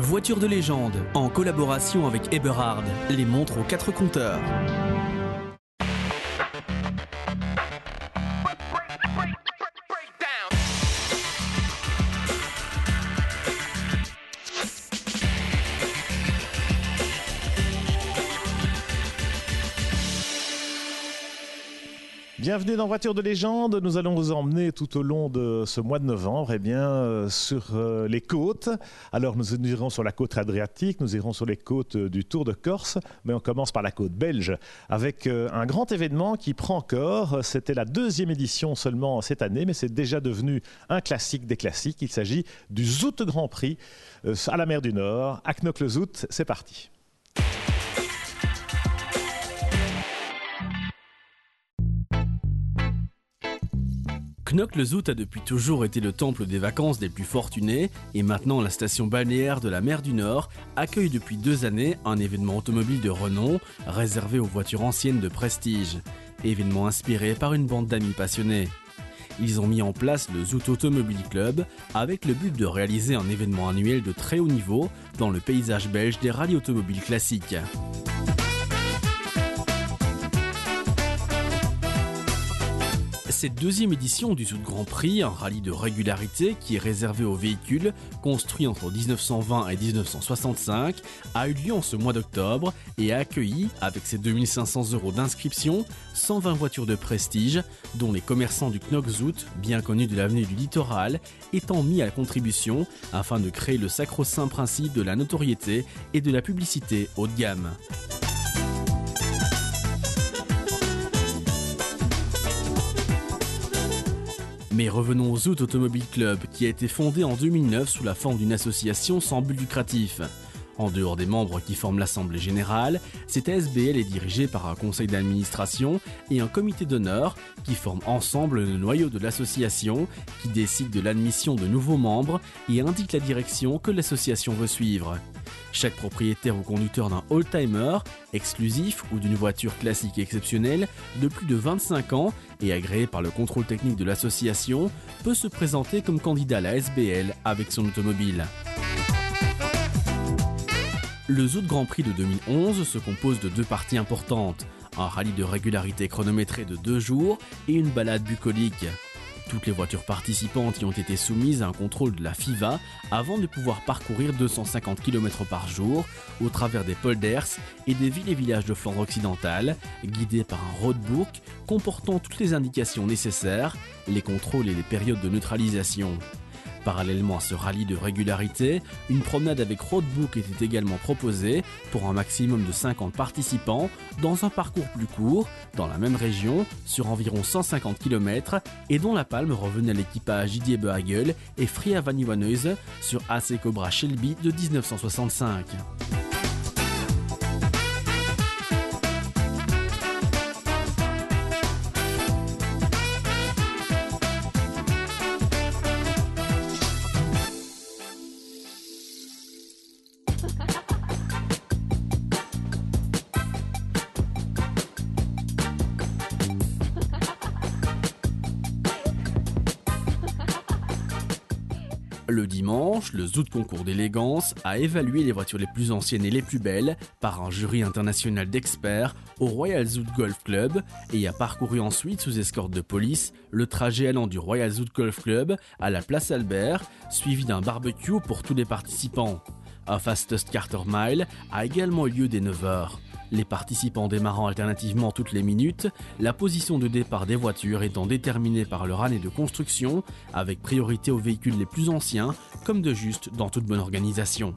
Voiture de légende, en collaboration avec Eberhard, les montres aux 4 compteurs. Bienvenue dans Voiture de légende, nous allons vous emmener tout au long de ce mois de novembre sur les côtes. Alors nous irons sur la côte adriatique, nous irons sur les côtes du Tour de Corse, mais on commence par la côte belge avec un grand événement qui prend corps. C'était la 2e édition seulement cette année, mais c'est déjà devenu un classique des classiques. Il s'agit du Zoute Grand Prix à la mer du Nord, à Knokke-le-Zoute. C'est parti. Knokke-le-Zoute a depuis toujours été le temple des vacances des plus fortunés et maintenant la station balnéaire de la mer du Nord accueille depuis 2 années un événement automobile de renom réservé aux voitures anciennes de prestige. Événement inspiré par une bande d'amis passionnés. Ils ont mis en place le Zoute Automobile Club avec le but de réaliser un événement annuel de très haut niveau dans le paysage belge des rallyes automobiles classiques. Cette 2e édition du Zoute Grand Prix, un rallye de régularité qui est réservé aux véhicules construits entre 1920 et 1965, a eu lieu en ce mois d'octobre et a accueilli, avec ses 2500 € d'inscription, 120 voitures de prestige, dont les commerçants du Knokke-Zoute, bien connus de l'avenue du Littoral, étant mis à contribution afin de créer le sacro-saint principe de la notoriété et de la publicité haut de gamme. Mais revenons au Zoute Automobile Club qui a été fondé en 2009 sous la forme d'une association sans but lucratif. En dehors des membres qui forment l'Assemblée Générale, cette ASBL est dirigée par un conseil d'administration et un comité d'honneur qui forment ensemble le noyau de l'association, qui décide de l'admission de nouveaux membres et indique la direction que l'association veut suivre. Chaque propriétaire ou conducteur d'un oldtimer, exclusif ou d'une voiture classique exceptionnelle de plus de 25 ans et agréé par le contrôle technique de l'association peut se présenter comme candidat à la ASBL avec son automobile. Le Zoute Grand Prix de 2011 se compose de 2 parties importantes, un rallye de régularité chronométré de 2 jours et une balade bucolique. Toutes les voitures participantes y ont été soumises à un contrôle de la FIVA avant de pouvoir parcourir 250 km par jour au travers des polders et des villes et villages de Flandre occidentale, guidés par un roadbook comportant toutes les indications nécessaires, les contrôles et les périodes de neutralisation. Parallèlement à ce rallye de régularité, une promenade avec roadbook était également proposée pour un maximum de 50 participants dans un parcours plus court, dans la même région, sur environ 150 km et dont la palme revenait à l'équipage Didier Behagel et Fria Van Iwaneuse sur AC Cobra Shelby de 1965. Le dimanche, le Zoute Concours d'élégance a évalué les voitures les plus anciennes et les plus belles par un jury international d'experts au Royal Zoute Golf Club et a parcouru ensuite sous escorte de police le trajet allant du Royal Zoute Golf Club à la place Albert, suivi d'un barbecue pour tous les participants. Un Fastest Quarter Mile a également eu lieu dès 9h. Les participants démarrant alternativement toutes les minutes, la position de départ des voitures étant déterminée par leur année de construction, avec priorité aux véhicules les plus anciens, comme de juste dans toute bonne organisation.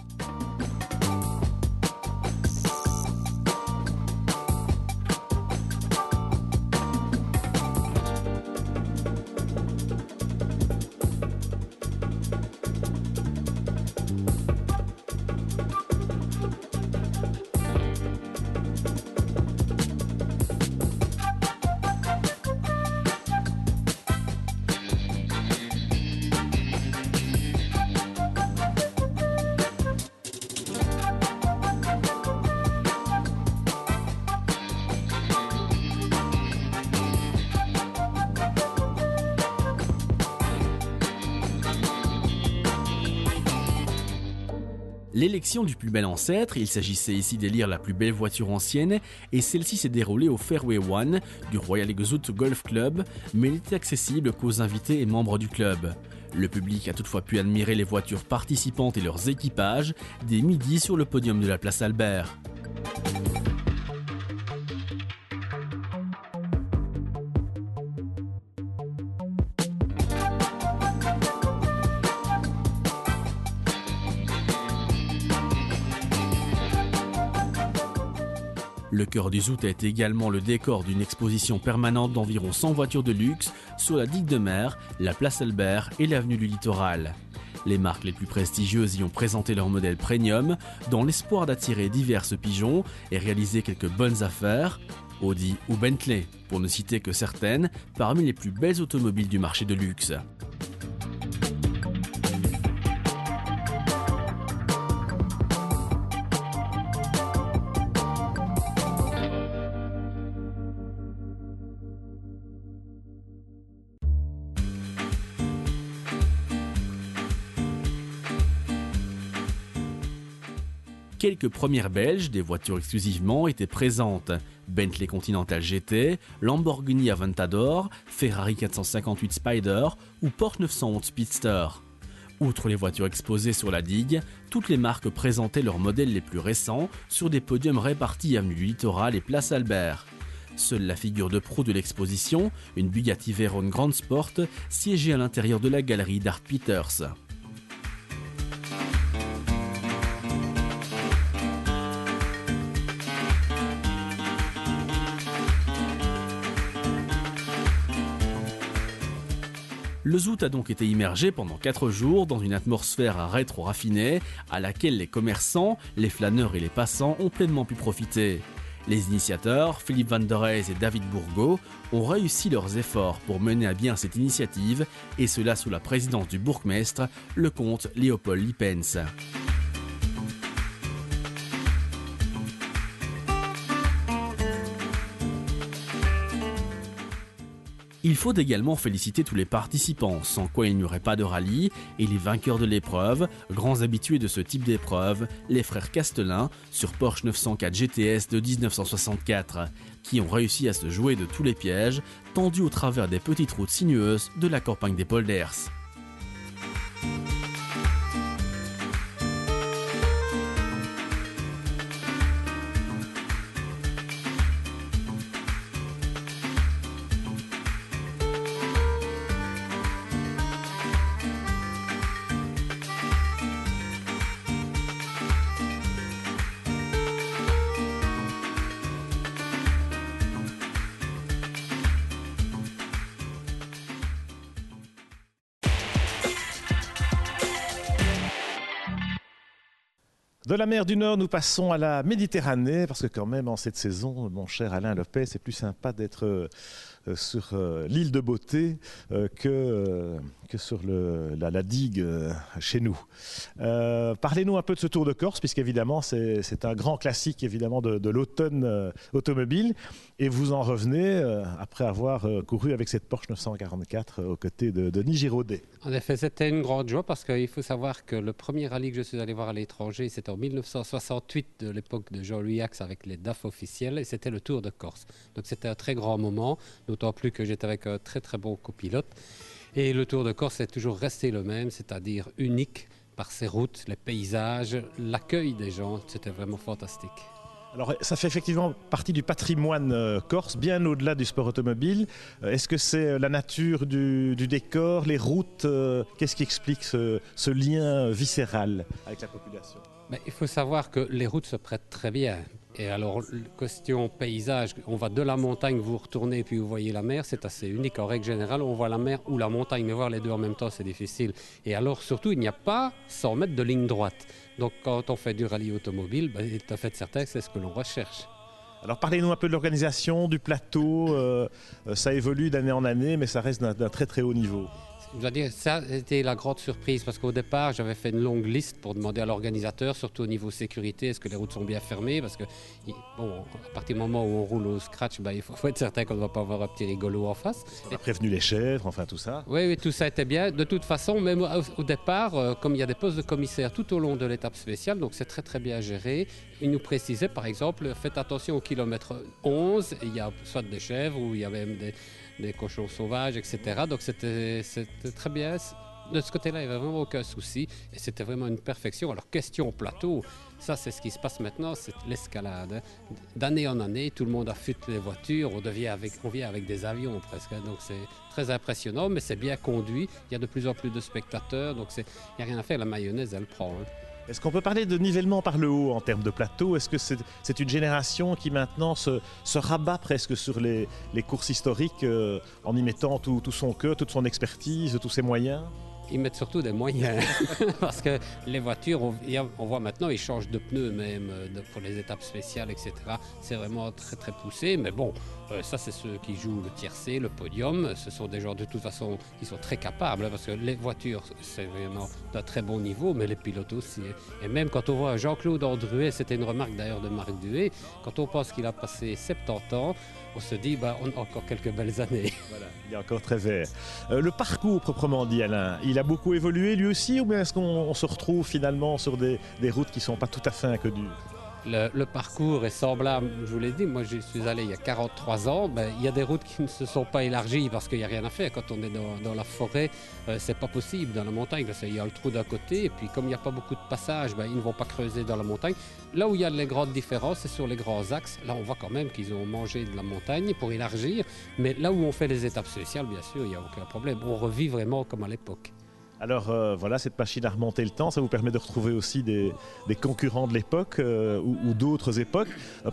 L'élection du plus bel ancêtre, il s'agissait ici d'élire la plus belle voiture ancienne, et celle-ci s'est déroulée au Fairway One du Royal Exoot Golf Club, mais elle n'était accessible qu'aux invités et membres du club. Le public a toutefois pu admirer les voitures participantes et leurs équipages dès midi sur le podium de la place Albert. Le cœur du Zout a été également le décor d'une exposition permanente d'environ 100 voitures de luxe sur la digue de mer, la place Albert et l'avenue du Littoral. Les marques les plus prestigieuses y ont présenté leurs modèles premium dans l'espoir d'attirer diverses pigeons et réaliser quelques bonnes affaires, Audi ou Bentley, pour ne citer que certaines, parmi les plus belles automobiles du marché de luxe. Quelques premières belges, des voitures exclusivement, étaient présentes. Bentley Continental GT, Lamborghini Aventador, Ferrari 458 Spider ou Porsche 911 Speedster. Outre les voitures exposées sur la digue, toutes les marques présentaient leurs modèles les plus récents sur des podiums répartis avenue du Littoral et place Albert. Seule la figure de proue de l'exposition, une Bugatti Veyron Grand Sport, siégeait à l'intérieur de la galerie d'Art Peters. Le Zout a donc été immergé pendant 4 jours dans une atmosphère rétro-raffinée à laquelle les commerçants, les flâneurs et les passants ont pleinement pu profiter. Les initiateurs, Philippe Van der Heijs et David Bourgault, ont réussi leurs efforts pour mener à bien cette initiative, et cela sous la présidence du bourgmestre, le comte Léopold Lippens. Il faut également féliciter tous les participants, sans quoi il n'y aurait pas de rallye, et les vainqueurs de l'épreuve, grands habitués de ce type d'épreuve, les frères Castelin sur Porsche 904 GTS de 1964, qui ont réussi à se jouer de tous les pièges tendus au travers des petites routes sinueuses de la campagne des polders. De la mer du Nord, nous passons à la Méditerranée, parce que quand même, en cette saison, mon cher Alain Lopez, c'est plus sympa d'être sur l'île de Beauté que sur la digue chez nous. Parlez-nous un peu de ce Tour de Corse, puisqu'évidemment, c'est un grand classique évidemment de l'automne automobile, et vous en revenez après avoir couru avec cette Porsche 944 aux côtés de Denis Giraudet. En effet, c'était une grande joie parce qu'il faut savoir que le premier rallye que je suis allé voir à l'étranger, c'était en 1968, de l'époque de Jean-Louis Axe avec les DAF officiels, et c'était le Tour de Corse. Donc c'était un très grand moment, d'autant plus que j'étais avec un très très bon copilote. Et le Tour de Corse est toujours resté le même, c'est-à-dire unique par ses routes, les paysages, l'accueil des gens, c'était vraiment fantastique. Alors, ça fait effectivement partie du patrimoine corse, bien au-delà du sport automobile. Est-ce que c'est la nature du décor, les routes? Qu'est-ce qui explique ce lien viscéral avec la population? Mais il faut savoir que les routes se prêtent très bien. Et alors, question paysage, on va de la montagne, vous retournez puis vous voyez la mer, c'est assez unique. En règle générale, on voit la mer ou la montagne, mais voir les deux en même temps, c'est difficile. Et alors, surtout, il n'y a pas 100 mètres de ligne droite. Donc, quand on fait du rallye automobile, il est tout à fait certain que c'est ce que l'on recherche. Alors, parlez-nous un peu de l'organisation, du plateau. Ça évolue d'année en année, mais ça reste d'un très très haut niveau. Je dois dire, ça a été la grande surprise parce qu'au départ, j'avais fait une longue liste pour demander à l'organisateur, surtout au niveau sécurité, est-ce que les routes sont bien fermées? Parce que, bon, à partir du moment où on roule au scratch, il faut être certain qu'on ne va pas avoir un petit rigolo en face. On a prévenu les chèvres, enfin tout ça. Oui, tout ça était bien. De toute façon, même au départ, comme il y a des postes de commissaires tout au long de l'étape spéciale, donc c'est très très bien géré, ils nous précisaient par exemple, faites attention au kilomètre 11, il y a soit des chèvres ou il y a même des cochons sauvages, etc. Donc c'était très bien. De ce côté-là, il n'y avait vraiment aucun souci et c'était vraiment une perfection. Alors, question plateau, ça c'est ce qui se passe maintenant, c'est l'escalade. Hein. D'année en année, tout le monde affûte les voitures, on vient avec des avions presque. Hein. Donc c'est très impressionnant, mais c'est bien conduit. Il y a de plus en plus de spectateurs, donc il n'y a rien à faire, la mayonnaise, elle prend. Hein. Est-ce qu'on peut parler de nivellement par le haut en termes de plateau? Est-ce que c'est une génération qui maintenant se rabat presque sur les courses historiques en y mettant tout son cœur, toute son expertise, tous ses moyens? Ils mettent surtout des moyens parce que les voitures, on voit maintenant, ils changent de pneus même pour les étapes spéciales, etc. C'est vraiment très très poussé, mais bon, ça c'est ceux qui jouent le tiercé, le podium. Ce sont des gens de toute façon qui sont très capables parce que les voitures, c'est vraiment d'un très bon niveau, mais les pilotes aussi. Et même quand on voit Jean-Claude Andruet, c'était une remarque d'ailleurs de Marc Duet, quand on pense qu'il a passé 70 ans, on se dit, on a encore quelques belles années. Voilà, il est encore très vert. Le parcours proprement dit, Alain, il a beaucoup évolué lui aussi, ou bien est-ce qu'on se retrouve finalement sur des routes qui ne sont pas tout à fait inconnues? Le parcours est semblable, je vous l'ai dit, moi je suis allé il y a 43 ans, il y a des routes qui ne se sont pas élargies parce qu'il n'y a rien à faire. Quand on est dans la forêt, c'est pas possible, dans la montagne, parce qu'il y a le trou d'un côté, et puis comme il n'y a pas beaucoup de passages, ils ne vont pas creuser dans la montagne. Là où il y a les grandes différences, c'est sur les grands axes. Là on voit quand même qu'ils ont mangé de la montagne pour élargir, mais là où on fait les étapes spéciales, bien sûr, il n'y a aucun problème. On revit vraiment comme à l'époque. Alors voilà, cette machine à remonter le temps, ça vous permet de retrouver aussi des concurrents de l'époque ou d'autres époques.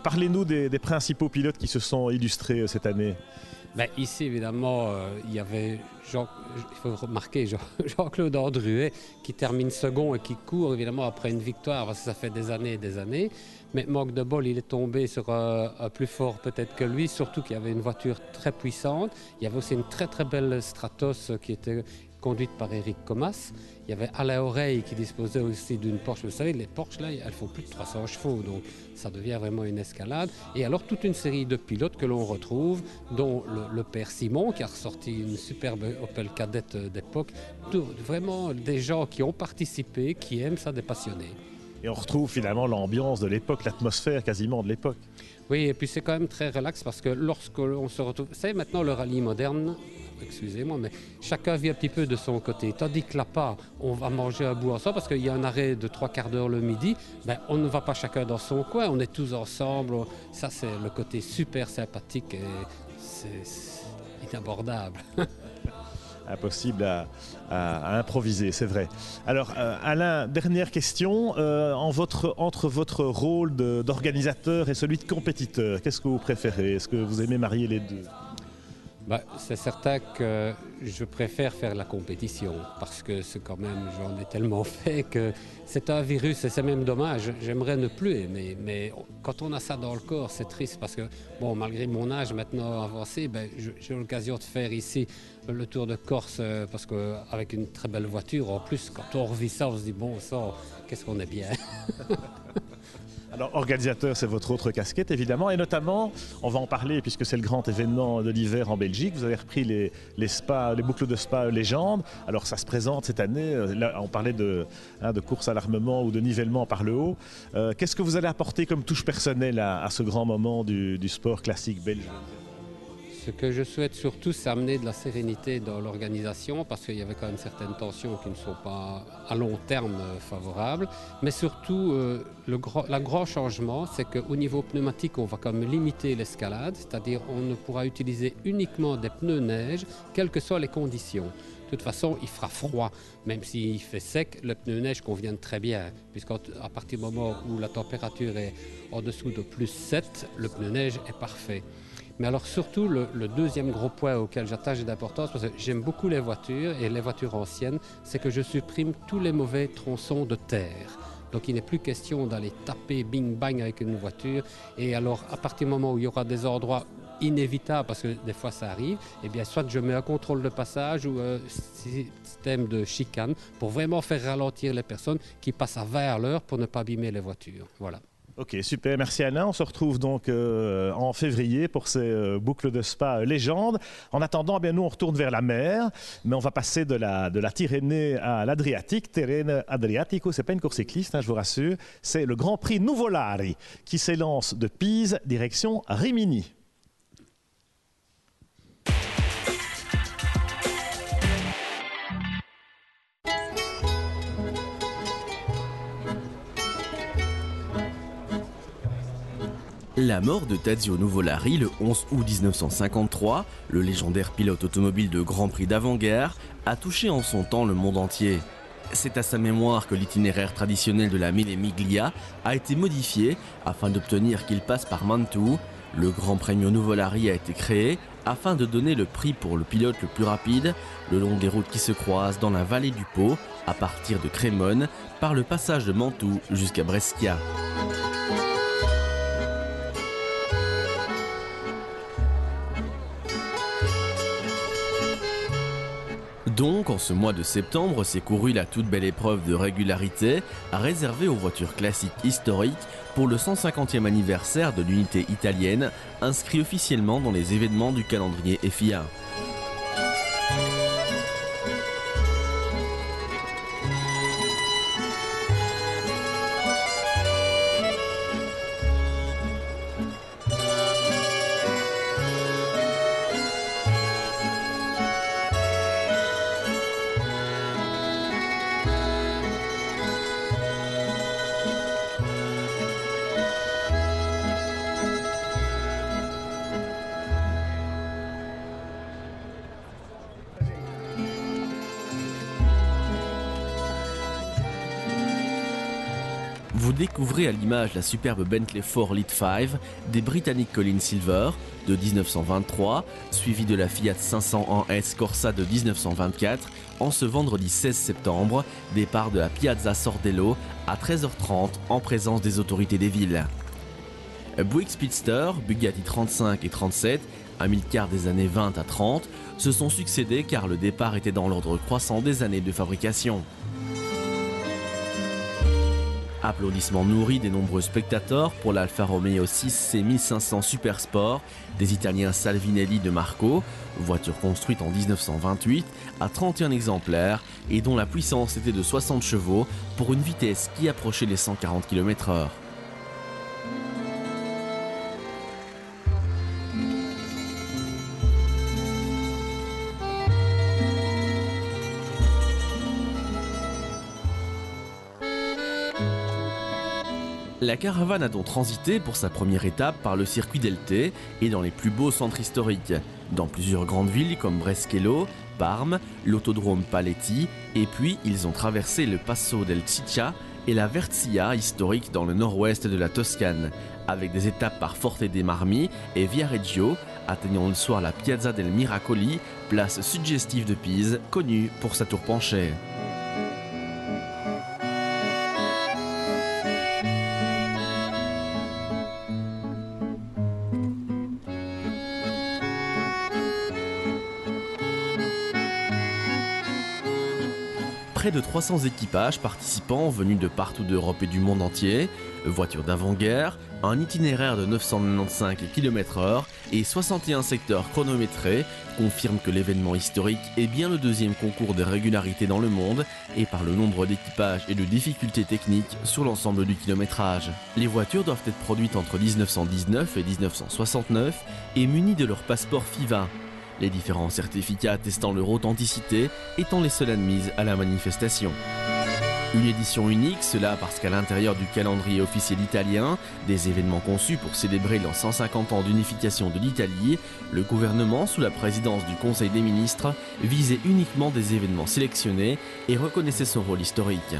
Parlez-nous des principaux pilotes qui se sont illustrés cette année. Ici, évidemment, il y avait, il faut remarquer, Jean-Claude Andruet qui termine second et qui court évidemment après une victoire parce que ça fait des années et des années. Mais manque de bol, il est tombé sur un plus fort peut-être que lui, surtout qu'il y avait une voiture très puissante. Il y avait aussi une très très belle Stratos qui était conduite par Eric Comas. Il y avait Alain Oreille qui disposait aussi d'une Porsche. Vous savez, les Porsche, là, elles font plus de 300 chevaux, donc ça devient vraiment une escalade. Et alors, toute une série de pilotes que l'on retrouve, dont le père Simon, qui a ressorti une superbe Opel Kadett d'époque. Vraiment des gens qui ont participé, qui aiment ça, des passionnés. Et on retrouve finalement l'ambiance de l'époque, l'atmosphère quasiment de l'époque. Oui, et puis c'est quand même très relax parce que lorsque l'on se retrouve... Vous savez, maintenant, le rallye moderne, excusez-moi, mais chacun vit un petit peu de son côté. Tandis que là-bas, on va manger un bout ensemble parce qu'il y a un arrêt de 3/4 d'heure le midi. On ne va pas chacun dans son coin, on est tous ensemble. Ça, c'est le côté super sympathique et c'est inabordable. Impossible à improviser, c'est vrai. Alors Alain, dernière question. Entre votre rôle d'organisateur et celui de compétiteur, qu'est-ce que vous préférez? Est-ce que vous aimez marier les deux? C'est certain que je préfère faire la compétition parce que c'est quand même, j'en ai tellement fait que c'est un virus et c'est même dommage. J'aimerais ne plus aimer, mais quand on a ça dans le corps, c'est triste parce que, malgré mon âge maintenant avancé, j'ai l'occasion de faire ici le Tour de Corse parce qu'avec une très belle voiture, en plus, quand on revit ça, on se dit, qu'est-ce qu'on est bien. Alors, organisateur, c'est votre autre casquette, évidemment. Et notamment, on va en parler puisque c'est le grand événement de l'hiver en Belgique. Vous avez repris les boucles de Spa Légende. Alors, ça se présente cette année. Là, on parlait de course à l'armement ou de nivellement par le haut. Qu'est-ce que vous allez apporter comme touche personnelle à ce grand moment du sport classique belge ? Ce que je souhaite surtout, c'est amener de la sérénité dans l'organisation parce qu'il y avait quand même certaines tensions qui ne sont pas à long terme favorables. Mais surtout, le grand changement, c'est qu'au niveau pneumatique, on va quand même limiter l'escalade, c'est-à-dire on ne pourra utiliser uniquement des pneus neige, quelles que soient les conditions. De toute façon, il fera froid, même s'il fait sec, le pneu neige convient très bien, puisqu'à partir du moment où la température est en dessous de plus 7, le pneu neige est parfait. Mais alors surtout, le deuxième gros point auquel j'attache d'importance, parce que j'aime beaucoup les voitures et les voitures anciennes, c'est que je supprime tous les mauvais tronçons de terre. Donc il n'est plus question d'aller taper bing-bang avec une voiture. Et alors à partir du moment où il y aura des endroits inévitable, parce que des fois ça arrive, eh bien soit je mets un contrôle de passage ou un système de chicane pour vraiment faire ralentir les personnes qui passent à 20 à l'heure pour ne pas abîmer les voitures. Voilà. Ok, super, merci Alain. On se retrouve donc en février pour ces boucles de Spa légendes. En attendant, eh bien, nous on retourne vers la mer, mais on va passer de la Tyrrhénée à l'Adriatique. Tirrene Adriatico, c'est pas une course cycliste, hein, je vous rassure. C'est le Grand Prix Nuvolari qui s'élance de Pise, direction Rimini. La mort de Tadzio Nuvolari le 11 août 1953, le légendaire pilote automobile de Grand Prix d'avant-guerre, a touché en son temps le monde entier. C'est à sa mémoire que l'itinéraire traditionnel de la Mille Miglia a été modifié afin d'obtenir qu'il passe par Mantoue. Le Grand Premio Nuvolari a été créé afin de donner le prix pour le pilote le plus rapide le long des routes qui se croisent dans la vallée du Pô, à partir de Crémone, par le passage de Mantoue jusqu'à Brescia. Donc, en ce mois de septembre, s'est courue la toute belle épreuve de régularité réservée aux voitures classiques historiques pour le 150e anniversaire de l'unité italienne, inscrit officiellement dans les événements du calendrier FIA. Vous découvrez à l'image la superbe Bentley Ford Lead 5 des Britanniques Colin Silver de 1923, suivi de la Fiat 500 S Corsa de 1924, en ce vendredi 16 septembre, départ de la Piazza Sordello à 13h30 en présence des autorités des villes. Buick Speedster, Bugatti 35 et 37, à 1000 quarts des années 20 à 30, se sont succédés car le départ était dans l'ordre croissant des années de fabrication. Applaudissements nourris des nombreux spectateurs pour l'Alfa Romeo 6C 1500 Super Sport des Italiens Salvinelli de Marco, voiture construite en 1928 à 31 exemplaires et dont la puissance était de 60 chevaux pour une vitesse qui approchait les 140 km/h. La caravane a donc transité pour sa première étape par le circuit d'Elte et dans les plus beaux centres historiques, dans plusieurs grandes villes comme Brescello, Parme, l'autodrome Paletti, et puis ils ont traversé le Passo del Ciccia et la Vertzia historique dans le nord-ouest de la Toscane, avec des étapes par Forte dei Marmi et Viareggio, atteignant le soir la Piazza del Miracoli, place suggestive de Pise, connue pour sa tour penchée. Près de 300 équipages participants venus de partout d'Europe et du monde entier, voitures d'avant-guerre, un itinéraire de 995 km/h et 61 secteurs chronométrés confirment que l'événement historique est bien le deuxième concours de régularité dans le monde et par le nombre d'équipages et de difficultés techniques sur l'ensemble du kilométrage. Les voitures doivent être produites entre 1919 et 1969 et munies de leur passeport FIVA. Les différents certificats attestant leur authenticité étant les seuls admises à la manifestation. Une édition unique, cela parce qu'à l'intérieur du calendrier officiel italien, des événements conçus pour célébrer les 150 ans d'unification de l'Italie, le gouvernement, sous la présidence du Conseil des ministres, visait uniquement des événements sélectionnés et reconnaissait son rôle historique.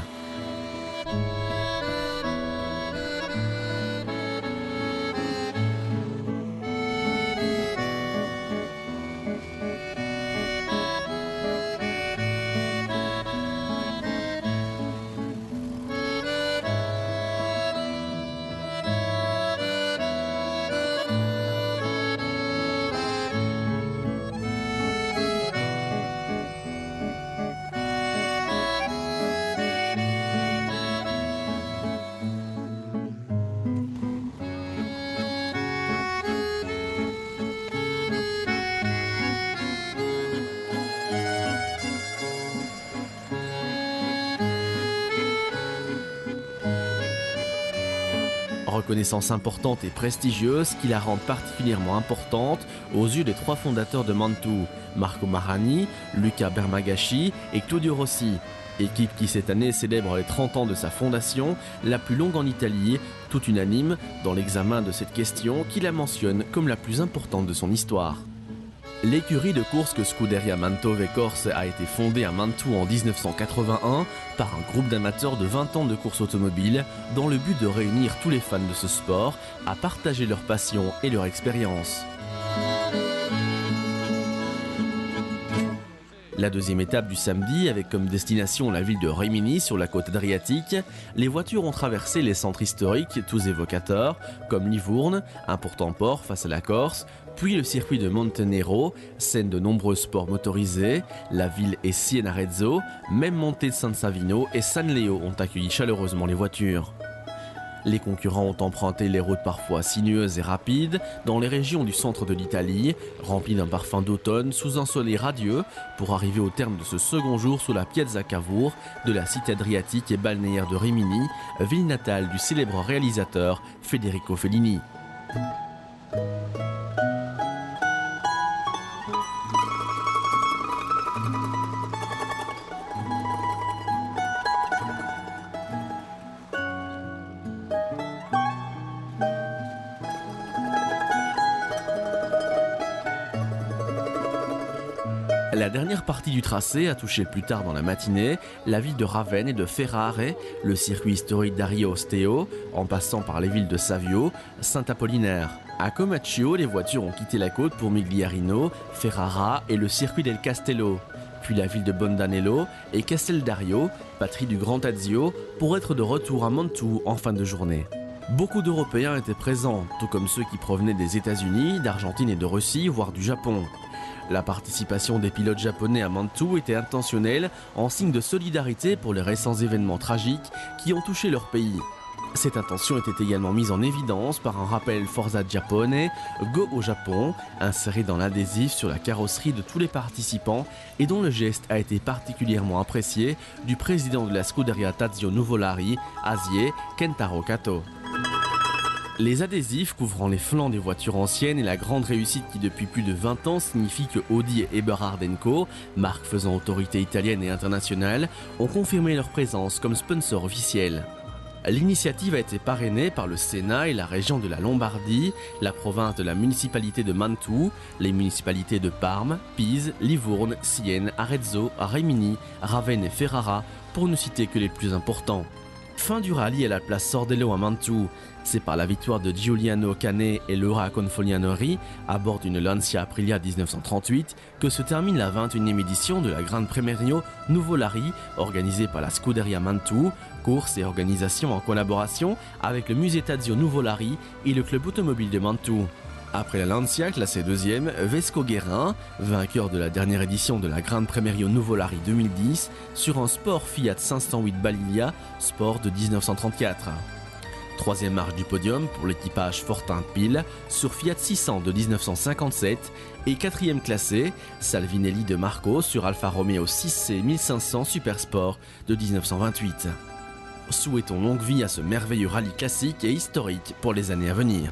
reconnaissance importante et prestigieuse qui la rendent particulièrement importante aux yeux des 3 fondateurs de Mantoux, Marco Marani, Luca Bermagashi et Claudio Rossi. Équipe qui cette année célèbre les 30 ans de sa fondation, la plus longue en Italie, tout unanime dans l'examen de cette question qui la mentionne comme la plus importante de son histoire. L'écurie de course que Scuderia Mantove Corse a été fondée à Mantoux en 1981 par un groupe d'amateurs de 20 ans de course automobile dans le but de réunir tous les fans de ce sport à partager leur passion et leur expérience. La deuxième étape du samedi, avec comme destination la ville de Rimini sur la côte adriatique, les voitures ont traversé les centres historiques, tous évocateurs, comme Livourne, important port face à la Corse, puis le circuit de Montenero, scène de nombreux sports motorisés, la ville et Siena-Arezzo, même montée de San Savino et San Leo ont accueilli chaleureusement les voitures. Les concurrents ont emprunté les routes parfois sinueuses et rapides dans les régions du centre de l'Italie, remplies d'un parfum d'automne sous un soleil radieux, pour arriver au terme de ce second jour sous la Piazza Cavour de la cité adriatique et balnéaire de Rimini, ville natale du célèbre réalisateur Federico Fellini. La dernière partie du tracé a touché plus tard dans la matinée la ville de Ravenne et de Ferrare, le circuit historique d'Ario Osteo, en passant par les villes de Savio, Saint-Apollinaire. À Comacchio, les voitures ont quitté la côte pour Migliarino, Ferrara et le circuit del Castello, puis la ville de Bondanello et Casteldario, patrie du Grand Azio, pour être de retour à Mantoux en fin de journée. Beaucoup d'Européens étaient présents, tout comme ceux qui provenaient des États-Unis, d'Argentine et de Russie, voire du Japon. La participation des pilotes japonais à Mantoux était intentionnelle, en signe de solidarité pour les récents événements tragiques qui ont touché leur pays. Cette intention était également mise en évidence par un rappel Forza Giappone, Go au Japon, inséré dans l'adhésif sur la carrosserie de tous les participants et dont le geste a été particulièrement apprécié du président de la Scuderia Tazio Nuvolari, Asie, Kentaro Kato. Les adhésifs couvrant les flancs des voitures anciennes et la grande réussite qui depuis plus de 20 ans signifie que Audi et Eberhard & Co, marques faisant autorité italienne et internationale, ont confirmé leur présence comme sponsor officiel. L'initiative a été parrainée par le Sénat et la région de la Lombardie, la province de la municipalité de Mantoux, les municipalités de Parme, Pise, Livourne, Sienne, Arezzo, Rimini, Ravenne et Ferrara, pour ne citer que les plus importants. Fin du rallye à la place Sordello à Mantoux. C'est par la victoire de Giuliano Canet et Laura Confoglianori à bord d'une Lancia Aprilia 1938 que se termine la 21e édition de la Grande Premio Nuvolari organisée par la Scuderia Mantoux, course et organisation en collaboration avec le Musée Tazio Nuvolari et le club automobile de Mantoux. Après la Lancia, classée deuxième, Vesco Guérin, vainqueur de la dernière édition de la Grande Premio Nuvolari 2010, sur un Sport Fiat 508 Balilia, sport de 1934. Troisième marche du podium pour l'équipage Fortin Pile sur Fiat 600 de 1957 et quatrième classé, Salvinelli de Marco sur Alfa Romeo 6C 1500 Supersport de 1928. Souhaitons longue vie à ce merveilleux rallye classique et historique pour les années à venir.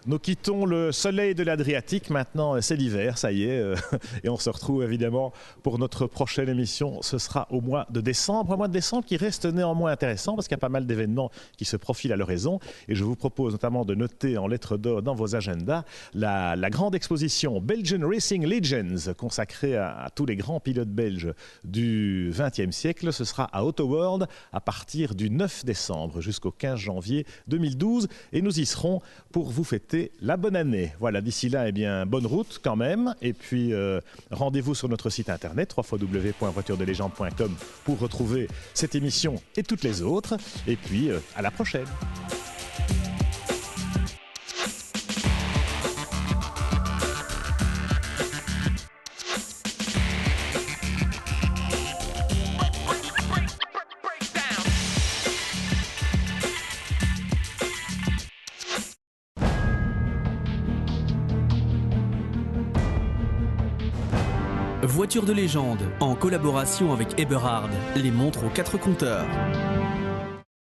Nous quittons le soleil de l'Adriatique, maintenant c'est l'hiver, ça y est, et on se retrouve évidemment pour notre prochaine émission, ce sera au mois de décembre, un mois de décembre qui reste néanmoins intéressant parce qu'il y a pas mal d'événements qui se profilent à l'horizon, et je vous propose notamment de noter en lettres d'or dans vos agendas la grande exposition Belgian Racing Legends consacrée à tous les grands pilotes belges du XXe siècle. Ce sera à Auto World à partir du 9 décembre jusqu'au 15 janvier 2012, et nous y serons pour vous fêter la bonne année. Voilà, d'ici là, eh bien, bonne route quand même. Et puis, rendez-vous sur notre site internet www.voituresdelegende.com pour retrouver cette émission et toutes les autres. Et puis, à la prochaine. Voiture de légende, en collaboration avec Eberhard, les montres aux 4 compteurs.